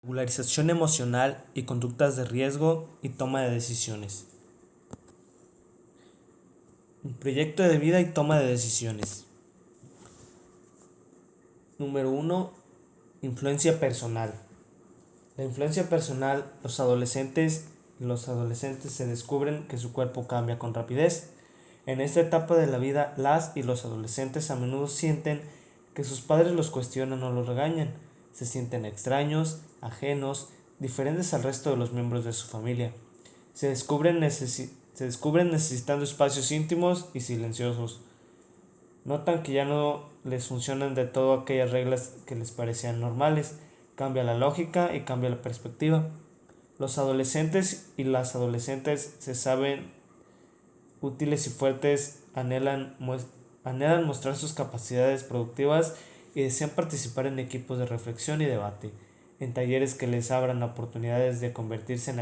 Regularización emocional y conductas de riesgo y toma de decisiones. Un proyecto de vida y toma de decisiones. Número 1. Influencia personal. La influencia personal, los adolescentes se descubren que su cuerpo cambia con rapidez. En esta etapa de la vida, las y los adolescentes a menudo sienten que sus padres los cuestionan o los regañan. Se sienten extraños, ajenos, diferentes al resto de los miembros de su familia. Se descubren necesitando espacios íntimos y silenciosos. Notan que ya no les funcionan de todo aquellas reglas que les parecían normales. Cambia la lógica y cambia la perspectiva. Los adolescentes y las adolescentes se saben útiles y fuertes, anhelan mostrar sus capacidades productivas y desean participar en equipos de reflexión y debate, en talleres que les abran oportunidades de convertirse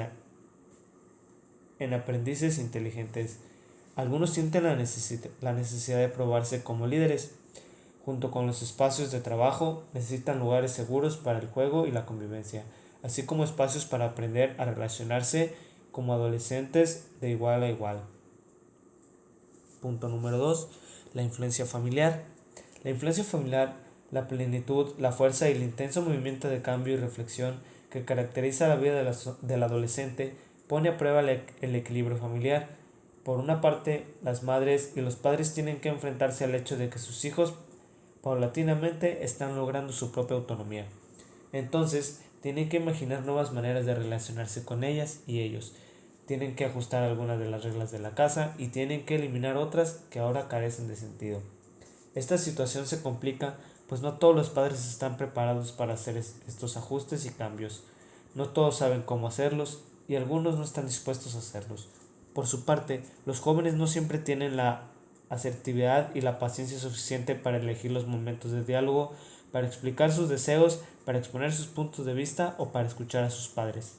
en aprendices inteligentes. Algunos sienten la necesidad de probarse como líderes. Junto con los espacios de trabajo, necesitan lugares seguros para el juego y la convivencia, así como espacios para aprender a relacionarse como adolescentes de igual a igual. Punto número 2. La influencia familiar. La influencia familiar, la plenitud, la fuerza y el intenso movimiento de cambio y reflexión que caracteriza la vida del adolescente pone a prueba el equilibrio familiar. Por una parte, las madres y los padres tienen que enfrentarse al hecho de que sus hijos paulatinamente están logrando su propia autonomía. Entonces, tienen que imaginar nuevas maneras de relacionarse con ellas y ellos. Tienen que ajustar algunas de las reglas de la casa y tienen que eliminar otras que ahora carecen de sentido. Esta situación se complica pues no todos los padres están preparados para hacer estos ajustes y cambios. No todos saben cómo hacerlos y algunos no están dispuestos a hacerlos. Por su parte, los jóvenes no siempre tienen la asertividad y la paciencia suficiente para elegir los momentos de diálogo, para explicar sus deseos, para exponer sus puntos de vista o para escuchar a sus padres.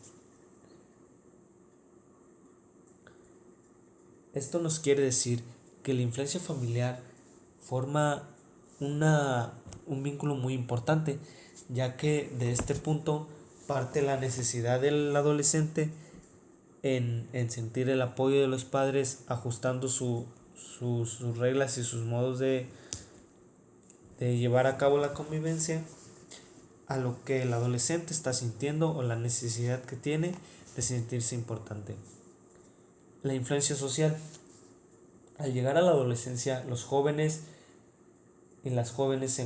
Esto nos quiere decir que la influencia familiar forma una, un vínculo muy importante, ya que de este punto parte la necesidad del adolescente en sentir el apoyo de los padres, ajustando sus reglas y sus modos de llevar a cabo la convivencia a lo que el adolescente está sintiendo o la necesidad que tiene de sentirse importante. La influencia social. Al llegar a la adolescencia, los jóvenes y las jóvenes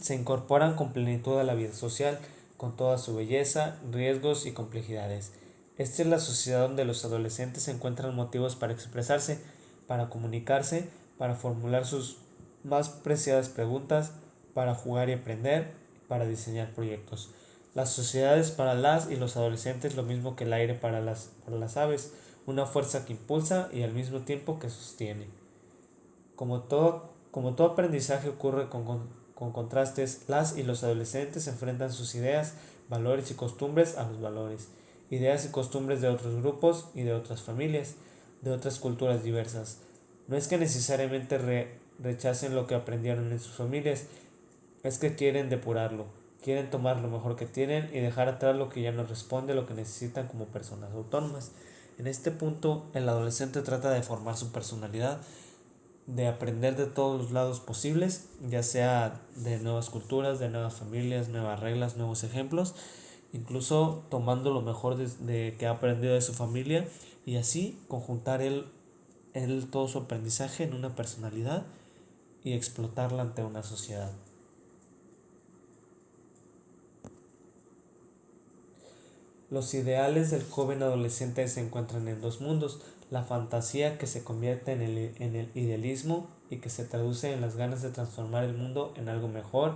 se incorporan con plenitud a la vida social, con toda su belleza, riesgos y complejidades. Esta es la sociedad donde los adolescentes encuentran motivos para expresarse, para comunicarse, para formular sus más preciadas preguntas, para jugar y aprender, para diseñar proyectos. La sociedad es para las y los adolescentes lo mismo que el aire para las aves, una fuerza que impulsa y al mismo tiempo que sostiene. Como todo aprendizaje ocurre con contrastes, las y los adolescentes enfrentan sus ideas, valores y costumbres a los valores, ideas y costumbres de otros grupos y de otras familias, de otras culturas diversas. No es que necesariamente rechacen lo que aprendieron en sus familias, es que quieren depurarlo, quieren tomar lo mejor que tienen y dejar atrás lo que ya no responde a lo que necesitan como personas autónomas. En este punto, el adolescente trata de formar su personalidad, de aprender de todos los lados posibles, ya sea de nuevas culturas, de nuevas familias, nuevas reglas, nuevos ejemplos, incluso tomando lo mejor de que ha aprendido de su familia y así conjuntar él todo su aprendizaje en una personalidad y explotarla ante una sociedad. Los ideales del joven adolescente se encuentran en dos mundos: la fantasía, que se convierte en el idealismo y que se traduce en las ganas de transformar el mundo en algo mejor,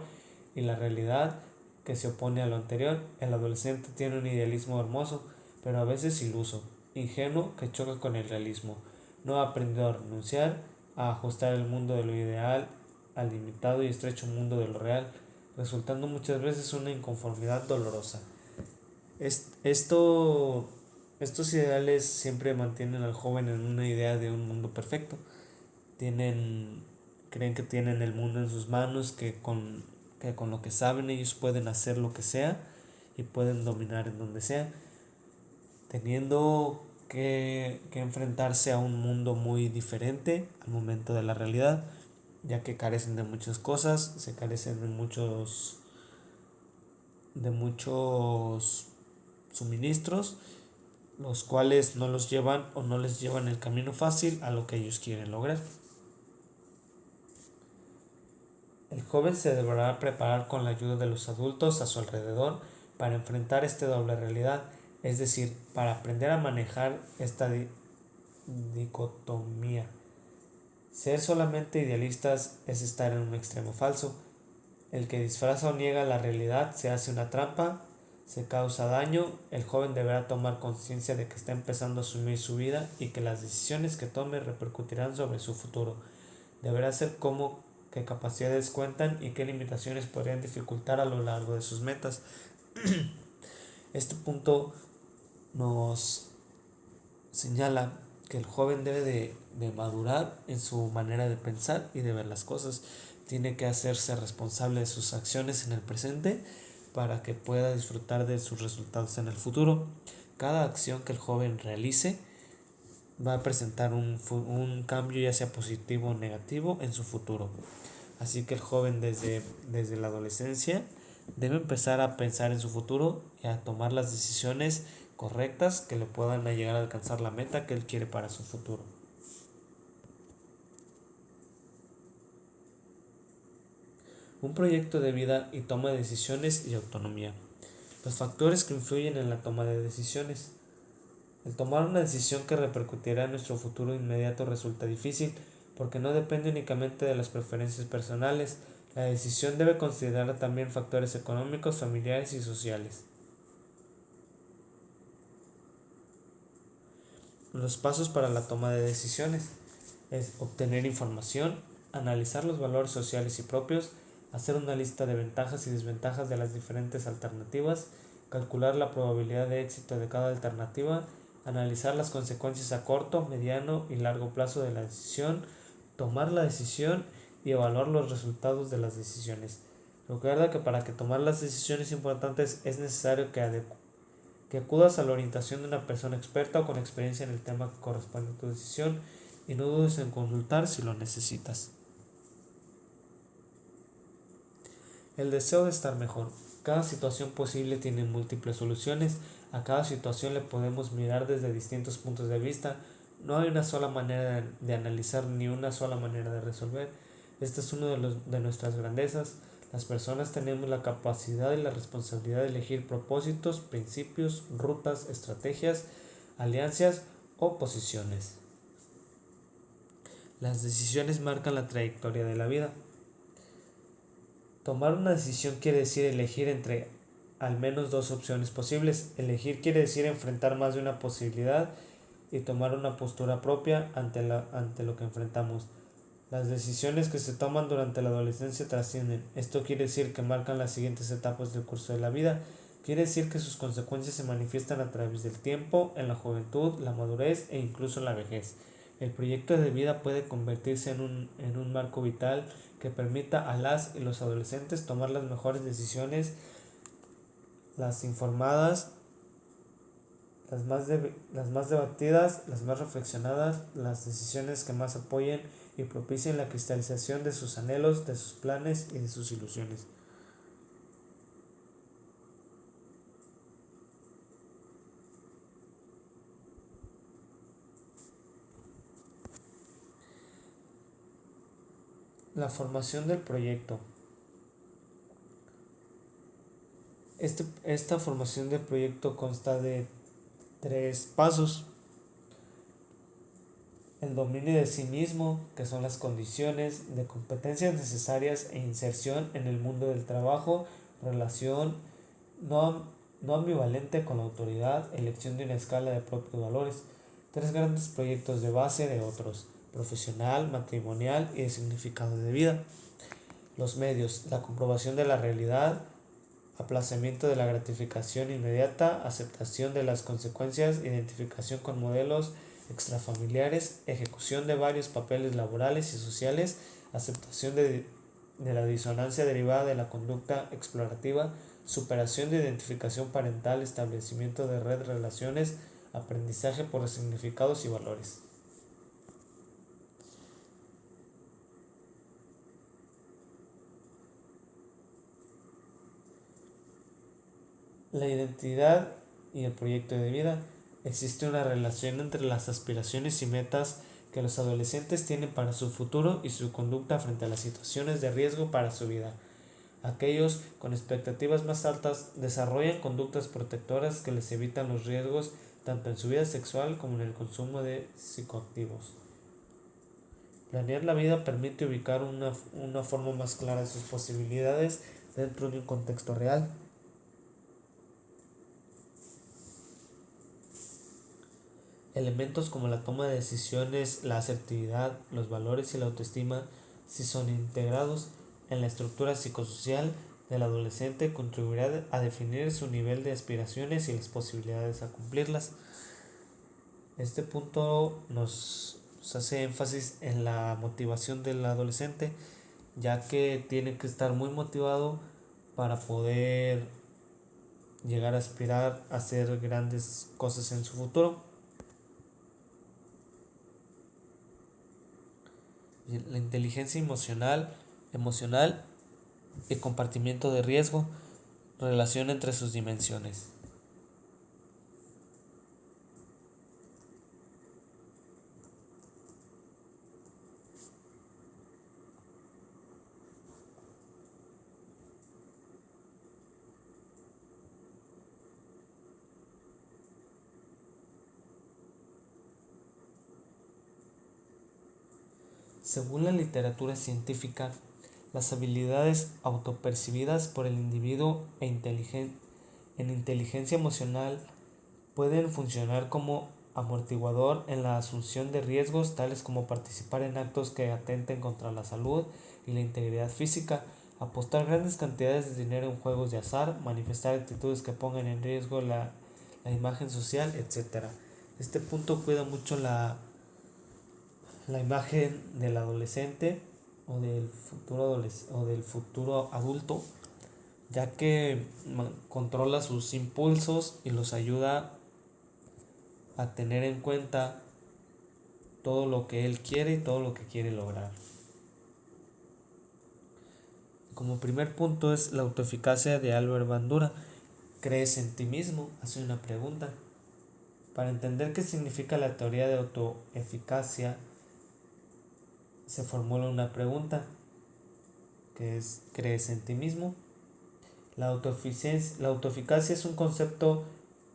y la realidad, que se opone a lo anterior. El adolescente tiene un idealismo hermoso, pero a veces iluso, ingenuo, que choca con el realismo. No ha aprendido a renunciar, a ajustar el mundo de lo ideal al limitado y estrecho mundo de lo real, resultando muchas veces una inconformidad dolorosa. Estos ideales siempre mantienen al joven en una idea de un mundo perfecto. Tienen, creen que tienen el mundo en sus manos, que con lo que saben ellos pueden hacer lo que sea y pueden dominar en donde sea, teniendo que enfrentarse a un mundo muy diferente al momento de la realidad, ya que carecen de muchas cosas, se carecen de muchos suministros, los cuales no los llevan o no les llevan el camino fácil a lo que ellos quieren lograr. El joven se deberá preparar con la ayuda de los adultos a su alrededor para enfrentar esta doble realidad, es decir, para aprender a manejar esta dicotomía. Ser solamente idealistas es estar en un extremo falso. El que disfraza o niega la realidad se hace una trampa, se causa daño. El joven deberá tomar conciencia de que está empezando a asumir su vida y que las decisiones que tome repercutirán sobre su futuro. Deberá ser como qué capacidades cuentan y qué limitaciones podrían dificultar a lo largo de sus metas. Este punto nos señala que el joven debe de madurar en su manera de pensar y de ver las cosas. Tiene que hacerse responsable de sus acciones en el presente para que pueda disfrutar de sus resultados en el futuro. Cada acción que el joven realice va a presentar un cambio, ya sea positivo o negativo, en su futuro. Así que el joven desde la adolescencia debe empezar a pensar en su futuro y a tomar las decisiones correctas que le puedan llegar a alcanzar la meta que él quiere para su futuro. Un proyecto de vida y toma de decisiones y autonomía. Los factores que influyen en la toma de decisiones. El tomar una decisión que repercutirá en nuestro futuro inmediato resulta difícil porque no depende únicamente de las preferencias personales. La decisión debe considerar también factores económicos, familiares y sociales. Los pasos para la toma de decisiones es obtener información, analizar los valores sociales y propios, hacer una lista de ventajas y desventajas de las diferentes alternativas, calcular la probabilidad de éxito de cada alternativa, analizar las consecuencias a corto, mediano y largo plazo de la decisión, tomar la decisión y evaluar los resultados de las decisiones. Recuerda que para que tomar las decisiones importantes es necesario que acudas a la orientación de una persona experta o con experiencia en el tema que corresponde a tu decisión y no dudes en consultar si lo necesitas. El deseo de estar mejor. Cada situación posible tiene múltiples soluciones. A cada situación le podemos mirar desde distintos puntos de vista. No hay una sola manera de analizar ni una sola manera de resolver. Esta es una de nuestras grandezas. Las personas tenemos la capacidad y la responsabilidad de elegir propósitos, principios, rutas, estrategias, alianzas o posiciones. Las decisiones marcan la trayectoria de la vida. Tomar una decisión quiere decir elegir entre al menos dos opciones posibles. Elegir quiere decir enfrentar más de una posibilidad y tomar una postura propia ante lo que enfrentamos. Las decisiones que se toman durante la adolescencia trascienden. Esto quiere decir que marcan las siguientes etapas del curso de la vida. Quiere decir que sus consecuencias se manifiestan a través del tiempo, en la juventud, la madurez e incluso en la vejez. El proyecto de vida puede convertirse en un marco vital que permita a las y los adolescentes tomar las mejores decisiones, las informadas, las más debatidas, las más reflexionadas, las decisiones que más apoyen y propicien la cristalización de sus anhelos, de sus planes y de sus ilusiones. La formación del proyecto. Esta formación del proyecto consta de 3 pasos. El dominio de sí mismo, que son las condiciones de competencias necesarias e inserción en el mundo del trabajo, relación no ambivalente con la autoridad, elección de una escala de propios valores. 3 grandes proyectos de base de otros: profesional, matrimonial y de significado de vida. Los medios: la comprobación de la realidad, aplazamiento de la gratificación inmediata, aceptación de las consecuencias, identificación con modelos extrafamiliares, ejecución de varios papeles laborales y sociales, aceptación de la disonancia derivada de la conducta explorativa, superación de identificación parental, establecimiento de red, relaciones, aprendizaje por significados y valores. La identidad y el proyecto de vida. Existe una relación entre las aspiraciones y metas que los adolescentes tienen para su futuro y su conducta frente a las situaciones de riesgo para su vida. Aquellos con expectativas más altas desarrollan conductas protectoras que les evitan los riesgos tanto en su vida sexual como en el consumo de psicoactivos. Planear la vida permite ubicar una forma más clara de sus posibilidades dentro de un contexto real. Elementos como la toma de decisiones, la asertividad, los valores y la autoestima, si son integrados en la estructura psicosocial del adolescente, contribuirá a definir su nivel de aspiraciones y las posibilidades a cumplirlas. Este punto nos hace énfasis en la motivación del adolescente, ya que tiene que estar muy motivado para poder llegar a aspirar a hacer grandes cosas en su futuro. La inteligencia emocional y compartimiento de riesgo, relación entre sus dimensiones. Según la literatura científica, las habilidades autopercibidas por el individuo en inteligencia emocional pueden funcionar como amortiguador en la asunción de riesgos tales como participar en actos que atenten contra la salud y la integridad física, apostar grandes cantidades de dinero en juegos de azar, manifestar actitudes que pongan en riesgo la imagen social, etc. Este punto cuida mucho la imagen del adolescente o del futuro adulto, ya que controla sus impulsos y los ayuda a tener en cuenta todo lo que él quiere y todo lo que quiere lograr. Como primer punto es la autoeficacia de Albert Bandura. ¿Crees en ti mismo? Hace una pregunta. Para entender qué significa la teoría de autoeficacia, se formula una pregunta, que es ¿crees en ti mismo? La autoeficacia es un concepto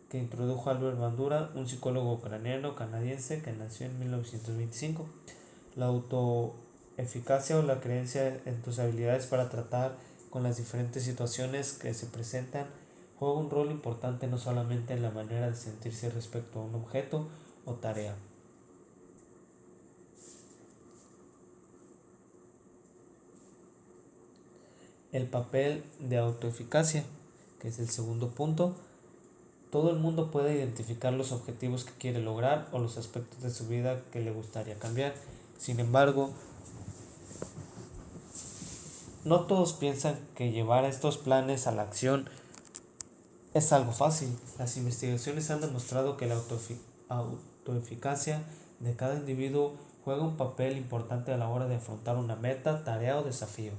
que introdujo Albert Bandura, un psicólogo ucraniano canadiense que nació en 1925. La autoeficacia o la creencia en tus habilidades para tratar con las diferentes situaciones que se presentan juega un rol importante no solamente en la manera de sentirse respecto a un objeto o tarea. El papel de autoeficacia, que es el segundo punto. Todo el mundo puede identificar los objetivos que quiere lograr o los aspectos de su vida que le gustaría cambiar. Sin embargo, no todos piensan que llevar estos planes a la acción es algo fácil. Las investigaciones han demostrado que la autoeficacia de cada individuo juega un papel importante a la hora de afrontar una meta, tarea o desafío.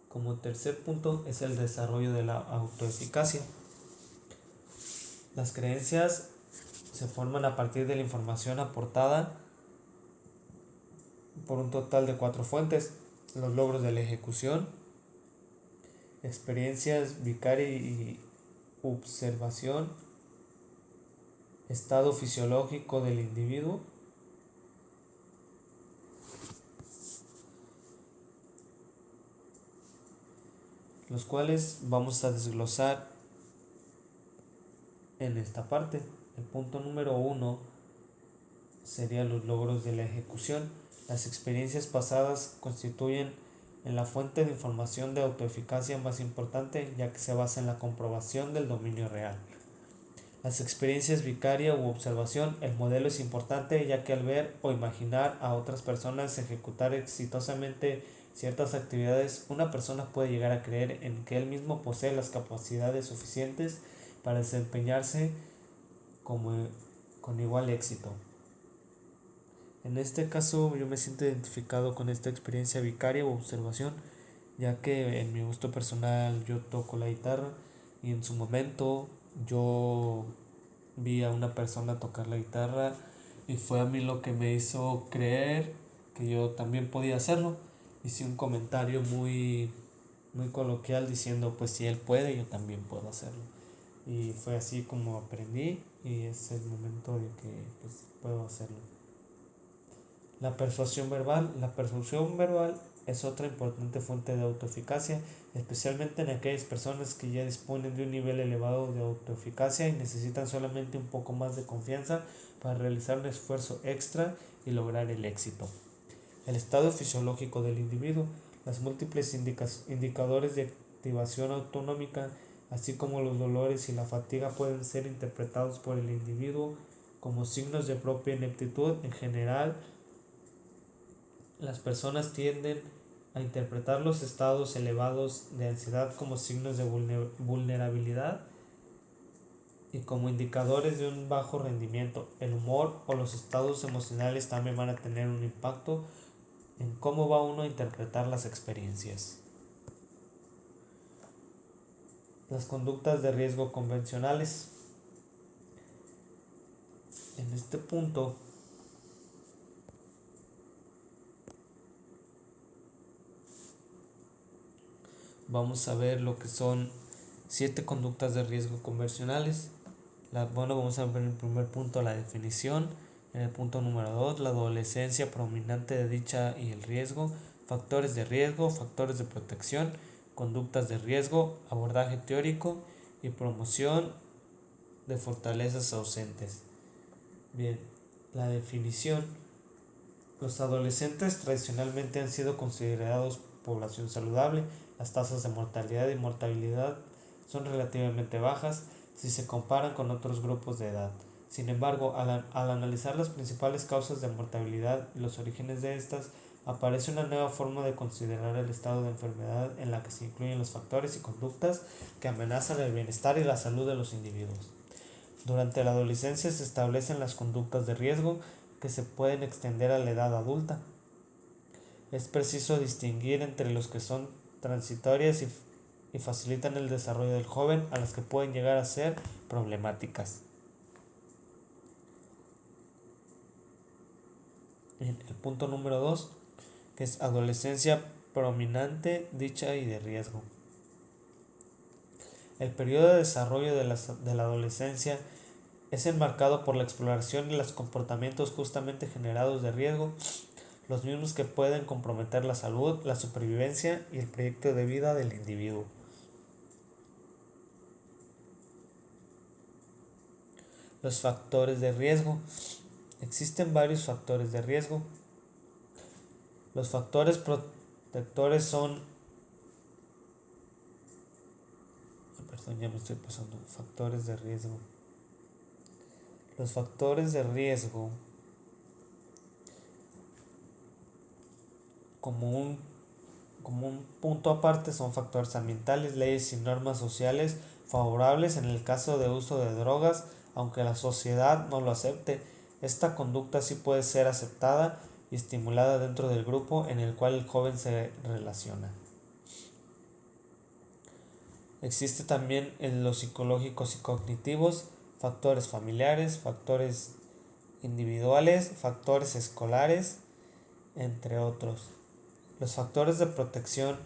Como tercer punto es el desarrollo de la autoeficacia. Las creencias se forman a partir de la información aportada por un total de 4 fuentes: los logros de la ejecución, experiencias vicaria y observación, estado fisiológico del individuo, los cuales vamos a desglosar en esta parte. El punto número 1 serían los logros de la ejecución. Las experiencias pasadas constituyen en la fuente de información de autoeficacia más importante, ya que se basa en la comprobación del dominio real. Las experiencias vicaria u observación. El modelo es importante, ya que al ver o imaginar a otras personas ejecutar exitosamente ciertas actividades, una persona puede llegar a creer en que él mismo posee las capacidades suficientes para desempeñarse como, con igual éxito. En este caso yo me siento identificado con esta experiencia vicaria o observación, ya que en mi gusto personal yo toco la guitarra y en su momento yo vi a una persona tocar la guitarra y fue a mí lo que me hizo creer que yo también podía hacerlo. Hice un comentario muy coloquial diciendo, pues si él puede, yo también puedo hacerlo. Y fue así como aprendí y es el momento de que pues, puedo hacerlo. La persuasión verbal. La persuasión verbal es otra importante fuente de autoeficacia, especialmente en aquellas personas que ya disponen de un nivel elevado de autoeficacia y necesitan solamente un poco más de confianza para realizar un esfuerzo extra y lograr el éxito. El estado fisiológico del individuo. Las múltiples indicadores de activación autonómica, así como los dolores y la fatiga, pueden ser interpretados por el individuo como signos de propia ineptitud. En general, las personas tienden a interpretar los estados elevados de ansiedad como signos de vulnerabilidad y como indicadores de un bajo rendimiento. El humor o los estados emocionales también van a tener un impacto en cómo va uno a interpretar las experiencias. Las conductas de riesgo convencionales. En este punto vamos a ver lo que son 7 conductas de riesgo convencionales. Vamos a ver en el primer punto la definición. En el punto número 2, la adolescencia predominante de dicha y el riesgo, factores de protección, conductas de riesgo, abordaje teórico y promoción de fortalezas ausentes. Bien, la definición. Los adolescentes tradicionalmente han sido considerados población saludable. Las tasas de mortalidad y mortalidad son relativamente bajas si se comparan con otros grupos de edad. Sin embargo, al analizar las principales causas de mortalidad y los orígenes de estas, aparece una nueva forma de considerar el estado de enfermedad en la que se incluyen los factores y conductas que amenazan el bienestar y la salud de los individuos. Durante la adolescencia se establecen las conductas de riesgo que se pueden extender a la edad adulta. Es preciso distinguir entre los que son transitorias y facilitan el desarrollo del joven a las que pueden llegar a ser problemáticas. El punto número 2, que es adolescencia predominante, dicha y de riesgo. El periodo de desarrollo de la adolescencia es enmarcado por la exploración y los comportamientos justamente generados de riesgo, los mismos que pueden comprometer la salud, la supervivencia y el proyecto de vida del individuo. Los factores de riesgo. Existen varios factores de riesgo. Los factores protectores son... Perdón, ya me estoy pasando. Factores de riesgo. Los factores de riesgo, como un punto aparte, son factores ambientales, leyes y normas sociales favorables en el caso de uso de drogas, aunque la sociedad no lo acepte. Esta conducta sí puede ser aceptada y estimulada dentro del grupo en el cual el joven se relaciona. Existe también en los psicológicos y cognitivos, factores familiares, factores individuales, factores escolares, entre otros. Los factores de protección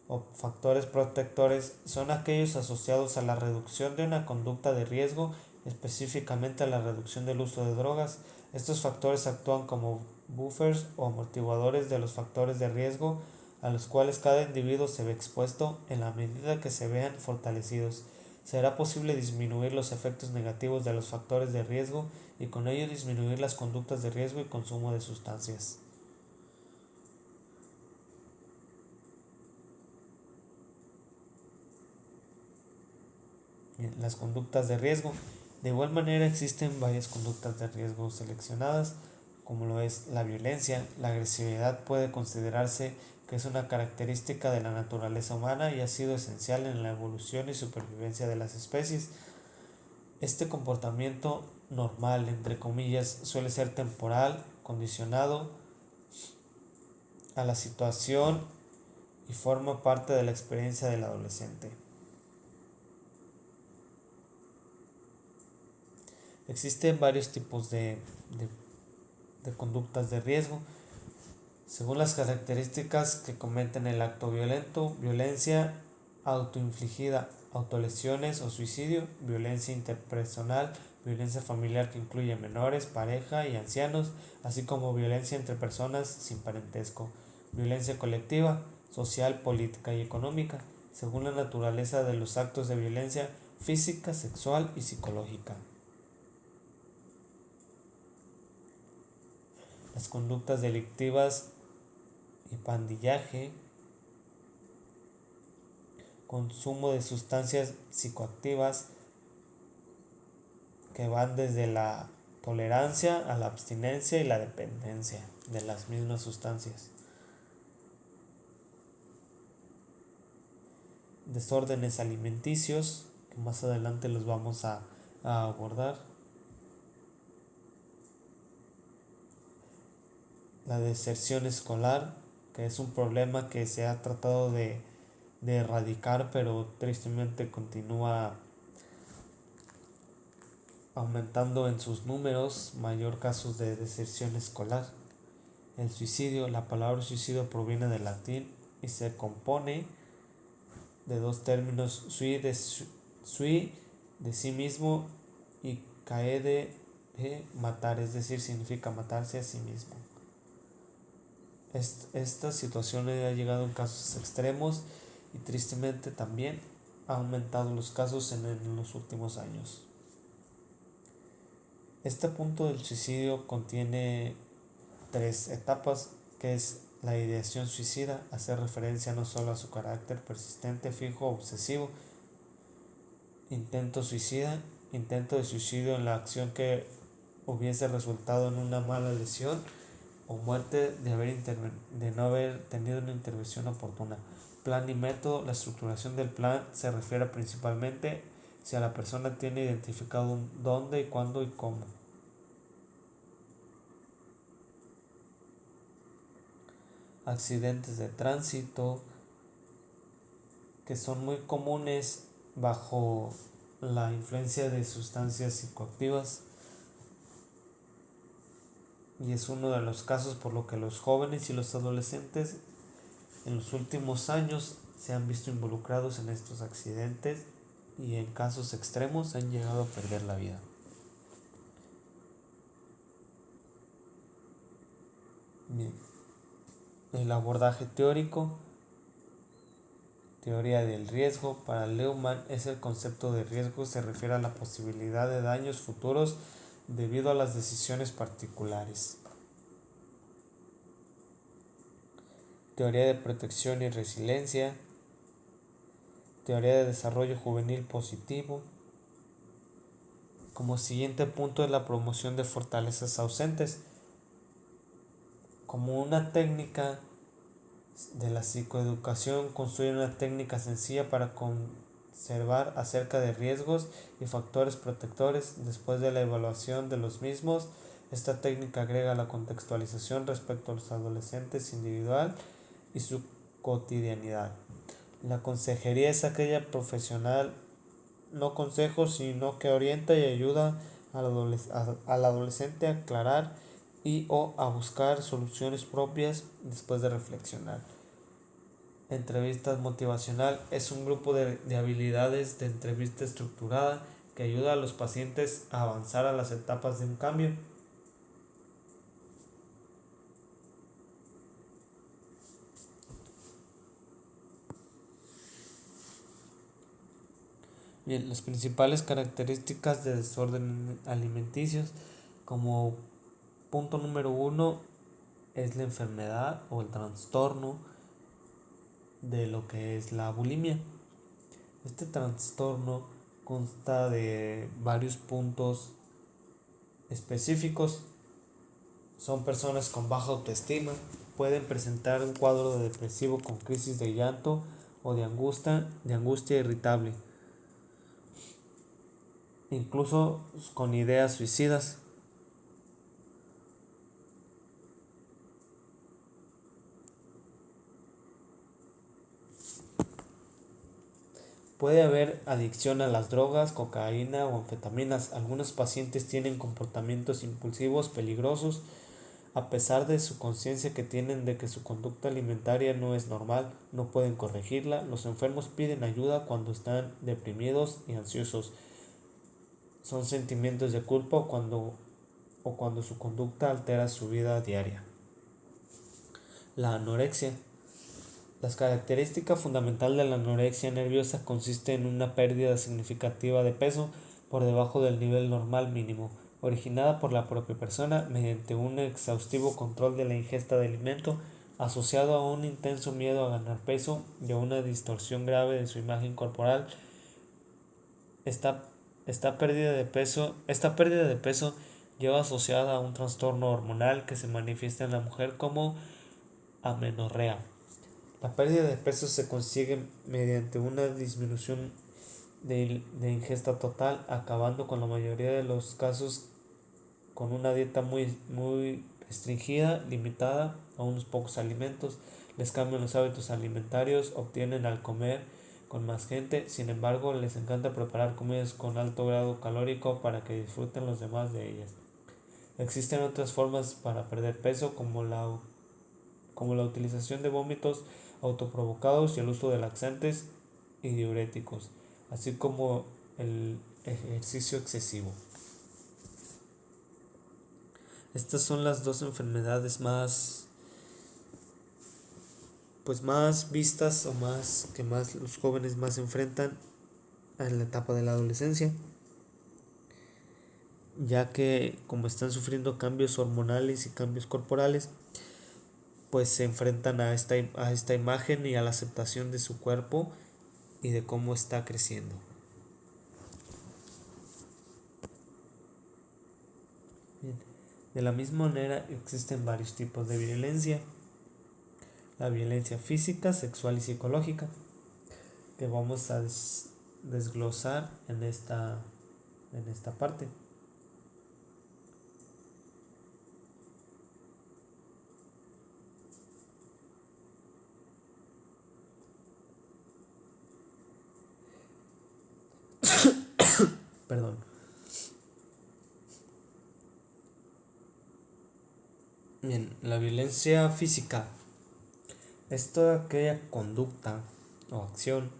o factores protectores son aquellos asociados a la reducción de una conducta de riesgo, específicamente a la reducción del uso de drogas. Estos factores actúan como buffers o amortiguadores de los factores de riesgo a los cuales cada individuo se ve expuesto. En la medida que se vean fortalecidos, será posible disminuir los efectos negativos de los factores de riesgo y con ello disminuir las conductas de riesgo y consumo de sustancias. Las conductas de riesgo. De igual manera existen varias conductas de riesgo seleccionadas, como lo es la violencia. La agresividad puede considerarse que es una característica de la naturaleza humana y ha sido esencial en la evolución y supervivencia de las especies. Este comportamiento normal, entre comillas, suele ser temporal, condicionado a la situación y forma parte de la experiencia del adolescente. Existen varios tipos de conductas de riesgo, según las características que cometen el acto violento: violencia autoinfligida, autolesiones o suicidio; violencia interpersonal, violencia familiar que incluye menores, pareja y ancianos, así como violencia entre personas sin parentesco; violencia colectiva, social, política y económica, según la naturaleza de los actos de violencia física, sexual y psicológica. Las conductas delictivas y pandillaje: consumo de sustancias psicoactivas que van desde la tolerancia a la abstinencia y la dependencia de las mismas sustancias. Desórdenes alimenticios, que más adelante los vamos a abordar. La deserción escolar, que es un problema que se ha tratado de erradicar, pero tristemente continúa aumentando en sus números, mayor casos de deserción escolar. El suicidio: la palabra suicidio proviene del latín y se compone de dos términos: sui de sí mismo y caede de matar, es decir, significa matarse a sí mismo. Esta situación ha llegado en casos extremos y tristemente también ha aumentado los casos en los últimos años. Este punto del suicidio contiene 3 etapas, que es la ideación suicida: hace referencia no solo a su carácter persistente, fijo, obsesivo; intento suicida: intento de suicidio en la acción que hubiese resultado en una mala lesión o muerte de no haber tenido una intervención oportuna. Plan y método: la estructuración del plan se refiere principalmente si la persona tiene identificado dónde, cuándo y cómo. Accidentes de tránsito, que son muy comunes bajo la influencia de sustancias psicoactivas, y es uno de los casos por lo que los jóvenes y los adolescentes en los últimos años se han visto involucrados en estos accidentes y en casos extremos han llegado a perder la vida. Bien. El abordaje teórico: teoría del riesgo. Para Leumann, el concepto de riesgo se refiere a la posibilidad de daños futuros debido a las decisiones particulares. Teoría de protección y resiliencia. Teoría de desarrollo juvenil positivo. Como siguiente punto es la promoción de fortalezas ausentes. Como una técnica de la psicoeducación, construye una técnica sencilla para conservar acerca de riesgos y factores protectores. Después de la evaluación de los mismos, esta técnica agrega la contextualización respecto a los adolescentes individual y su cotidianidad. La consejería es aquella profesional, no consejo, sino que orienta y ayuda al adolescente a aclarar y o a buscar soluciones propias después de reflexionar. Entrevistas motivacional: es un grupo de habilidades de entrevista estructurada que ayuda a los pacientes a avanzar a las etapas de un cambio. Bien, las principales características de desorden alimenticios: como punto número 1 es la enfermedad o el trastorno de lo que es la bulimia. Este trastorno consta de varios puntos específicos. Son personas con baja autoestima, pueden presentar un cuadro depresivo con crisis de llanto o de angustia irritable, incluso con ideas suicidas. Puede haber adicción a las drogas, cocaína o anfetaminas. Algunos pacientes tienen comportamientos impulsivos peligrosos a pesar de su conciencia que tienen de que su conducta alimentaria no es normal, no pueden corregirla. Los enfermos piden ayuda cuando están deprimidos y ansiosos. Son sentimientos de culpa o cuando su conducta altera su vida diaria. La anorexia. Las características fundamentales de la anorexia nerviosa consiste en una pérdida significativa de peso por debajo del nivel normal mínimo, originada por la propia persona mediante un exhaustivo control de la ingesta de alimento, asociado a un intenso miedo a ganar peso y a una distorsión grave de su imagen corporal. Esta, esta pérdida de peso lleva asociada a un trastorno hormonal que se manifiesta en la mujer como amenorrea. La pérdida de peso se consigue mediante una disminución de ingesta total, acabando con la mayoría de los casos con una dieta muy restringida, limitada a unos pocos alimentos. Les cambian los hábitos alimentarios, obtienen al comer con más gente, sin embargo les encanta preparar comidas con alto grado calórico para que disfruten los demás de ellas. Existen otras formas para perder peso como la utilización de vómitos autoprovocados y el uso de laxantes y diuréticos, así como el ejercicio excesivo. Estas son las dos enfermedades más vistas o más que más los jóvenes más enfrentan en la etapa de la adolescencia, ya que como están sufriendo cambios hormonales y cambios corporales, pues se enfrentan a esta imagen y a la aceptación de su cuerpo y de cómo está creciendo. Bien. De la misma manera existen varios tipos de violencia. La violencia física, sexual y psicológica, que vamos a desglosar en esta parte. Perdón. Bien, la violencia física es toda aquella conducta o acción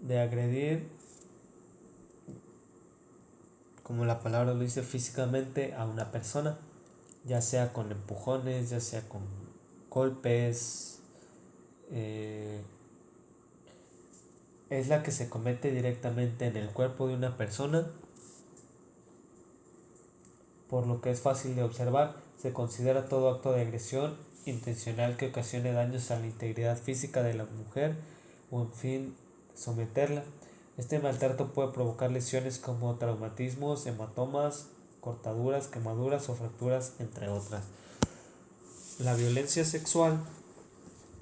de agredir, como la palabra lo dice, físicamente a una persona, ya sea con empujones, ya sea con golpes. Es la que se comete directamente en el cuerpo de una persona, por lo que es fácil de observar. Se considera todo acto de agresión intencional que ocasione daños a la integridad física de la mujer o en fin someterla. Este maltrato puede provocar lesiones como traumatismos, hematomas, cortaduras, quemaduras o fracturas, entre otras. La violencia sexual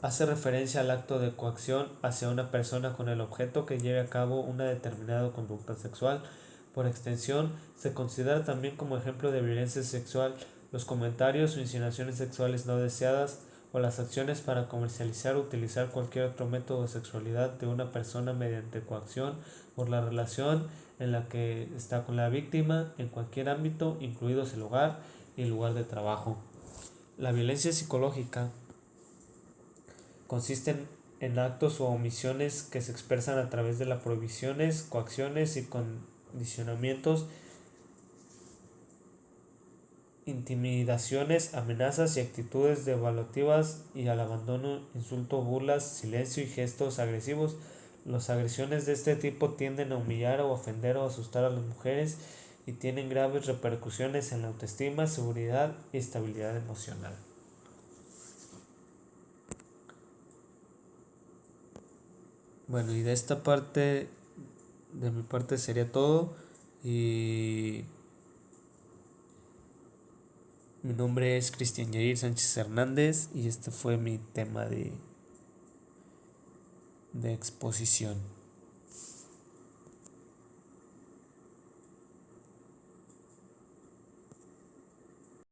hace referencia al acto de coacción hacia una persona con el objeto que lleve a cabo una determinada conducta sexual. Por extensión, se considera también como ejemplo de violencia sexual los comentarios o insinuaciones sexuales no deseadas o las acciones para comercializar o utilizar cualquier otro método de sexualidad de una persona mediante coacción por la relación en la que está con la víctima en cualquier ámbito, incluidos el hogar y el lugar de trabajo. La violencia psicológica consisten en actos o omisiones que se expresan a través de las prohibiciones, coacciones y condicionamientos, intimidaciones, amenazas y actitudes devaluativas y al abandono, insulto, burlas, silencio y gestos agresivos. Las agresiones de este tipo tienden a humillar o ofender o asustar a las mujeres y tienen graves repercusiones en la autoestima, seguridad y estabilidad emocional. Bueno, y de mi parte sería todo. Y Mi nombre es Cristian Yair Sánchez Hernández y este fue mi tema de exposición.